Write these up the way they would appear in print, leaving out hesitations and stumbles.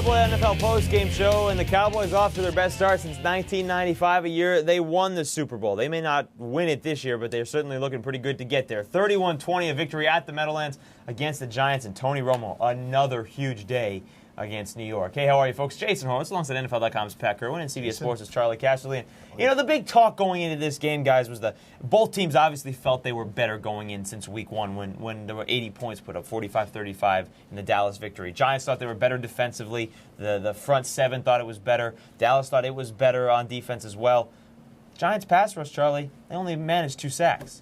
NFL postgame show, and the Cowboys off to their best start since 1995, a year they won the Super Bowl. They may not win it this year, but they're certainly looking pretty good to get there. 31-20, a victory at the Meadowlands against the Giants, and Tony Romo, another huge day against New York. Hey, how are you, folks? Jason Horowitz, alongside NFL.com's Pat Kirwan, and CBS Sports' Charley Casserly. And, the big talk going into this game, guys, was both teams obviously felt they were better going in since week one when there were 80 points put up, 45-35 in the Dallas victory. Giants thought they were better defensively. The front seven thought it was better. Dallas thought it was better on defense as well. Giants pass rush, Charlie, they only managed 2 sacks.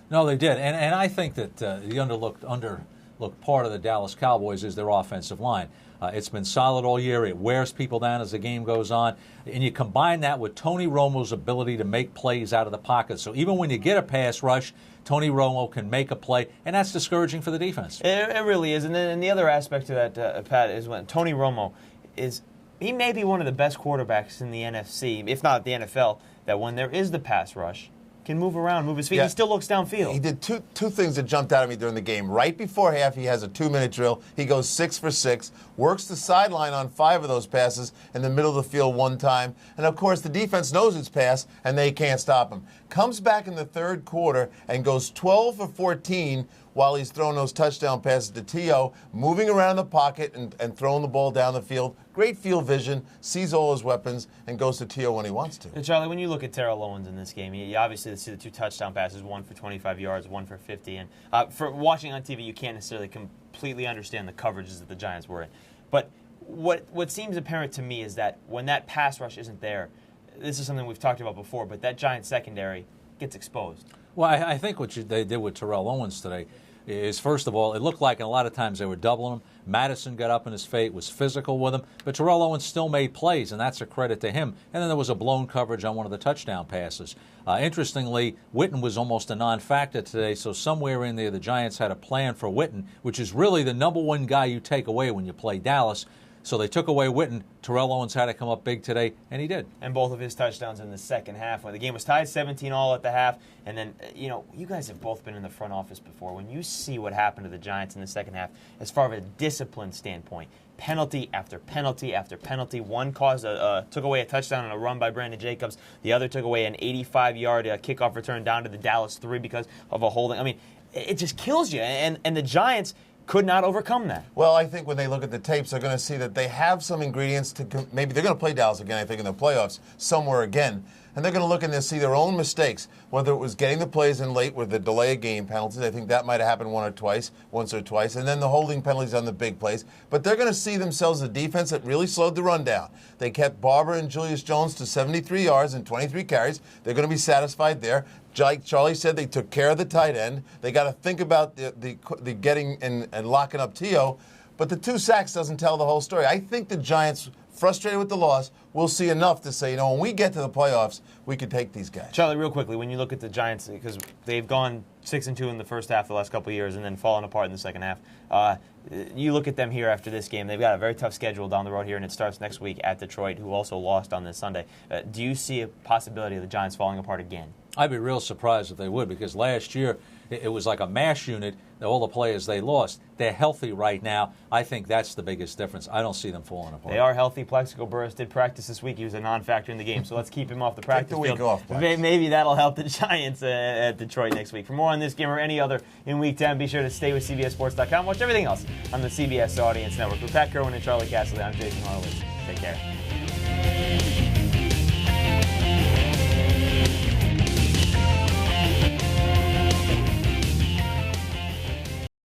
No, they did. And I think that the underlooked part of the Dallas Cowboys is their offensive line. It's been solid all year. It wears people down as the game goes on. And you combine that with Tony Romo's ability to make plays out of the pocket. So even when you get a pass rush, Tony Romo can make a play, and that's discouraging for the defense. It really is. And then the other aspect to that, Pat, is when Tony Romo he may be one of the best quarterbacks in the NFC, if not the NFL, that when there is the pass rush, can move around, move his feet. Yeah. He still looks downfield. He did two things that jumped out at me during the game. Right before half, he has a 2-minute drill. He goes 6 for 6, works the sideline on 5 of those passes in the middle of the field one time. And, of course, the defense knows it's pass, and they can't stop him. Comes back in the third quarter and goes 12 for 14 while he's throwing those touchdown passes to T.O., moving around the pocket and throwing the ball down the field. Great field vision, sees all his weapons, and goes to T.O. when he wants to. Charlie, when you look at Terrell Owens in this game, you obviously see the 2 touchdown passes, 1 for 25 yards, 1 for 50. And for watching on TV, you can't necessarily completely understand the coverages that the Giants were in. But what seems apparent to me is that when that pass rush isn't there, this is something we've talked about before, but that Giants secondary gets exposed. Well, I think what they did with Terrell Owens today is, first of all, it looked like a lot of times they were doubling him. Madison got up in his face, was physical with him, but Terrell Owens still made plays, and that's a credit to him. And then there was a blown coverage on one of the touchdown passes. Interestingly, Witten was almost a non-factor today, so somewhere in there the Giants had a plan for Witten, which is really the number one guy you take away when you play Dallas. So they took away Witten. Terrell Owens had to come up big today, and he did. And both of his touchdowns in the second half. When the game was tied 17-all at the half, and then, you guys have both been in the front office before. When you see what happened to the Giants in the second half, as far as a discipline standpoint, penalty after penalty after penalty. One took away a touchdown on a run by Brandon Jacobs. The other took away an 85-yard kickoff return down to the Dallas 3 because of a holding. I mean, it just kills you. And the Giants could not overcome that. Well, I think when they look at the tapes, they're going to see that they have some ingredients to maybe they're going to play Dallas again, I think, in the playoffs somewhere again. And they're going to look and see their own mistakes, whether it was getting the plays in late with the delay of game penalties. I think that might have happened once or twice, and then the holding penalties on the big plays. But they're going to see themselves as a defense that really slowed the run down. They kept Barber and Julius Jones to 73 yards and 23 carries. They're going to be satisfied there. Like Charlie said, they took care of the tight end. They got to think about the getting and locking up T.O., but the 2 sacks doesn't tell the whole story. I think the Giants, frustrated with the loss, will see enough to say, when we get to the playoffs, we can take these guys. Charlie, real quickly, when you look at the Giants, because they've gone 6-2 in the first half the last couple of years and then fallen apart in the second half, you look at them here after this game. They've got a very tough schedule down the road here, and it starts next week at Detroit, who also lost on this Sunday. Do you see a possibility of the Giants falling apart again? I'd be real surprised if they would, because last year it was like a mash unit. All the players they lost, they're healthy right now. I think that's the biggest difference. I don't see them falling apart. They are healthy. Plaxico Burress did practice this week. He was a non-factor in the game, so let's keep him off the practice field. Take the week off, Maybe that'll help the Giants at Detroit next week. For more on this game or any other in Week 10, be sure to stay with CBSSports.com. Watch everything else on the CBS Audience Network. For Pat Kirwan and Charley Casserly, I'm Jason Horowitz. Take care.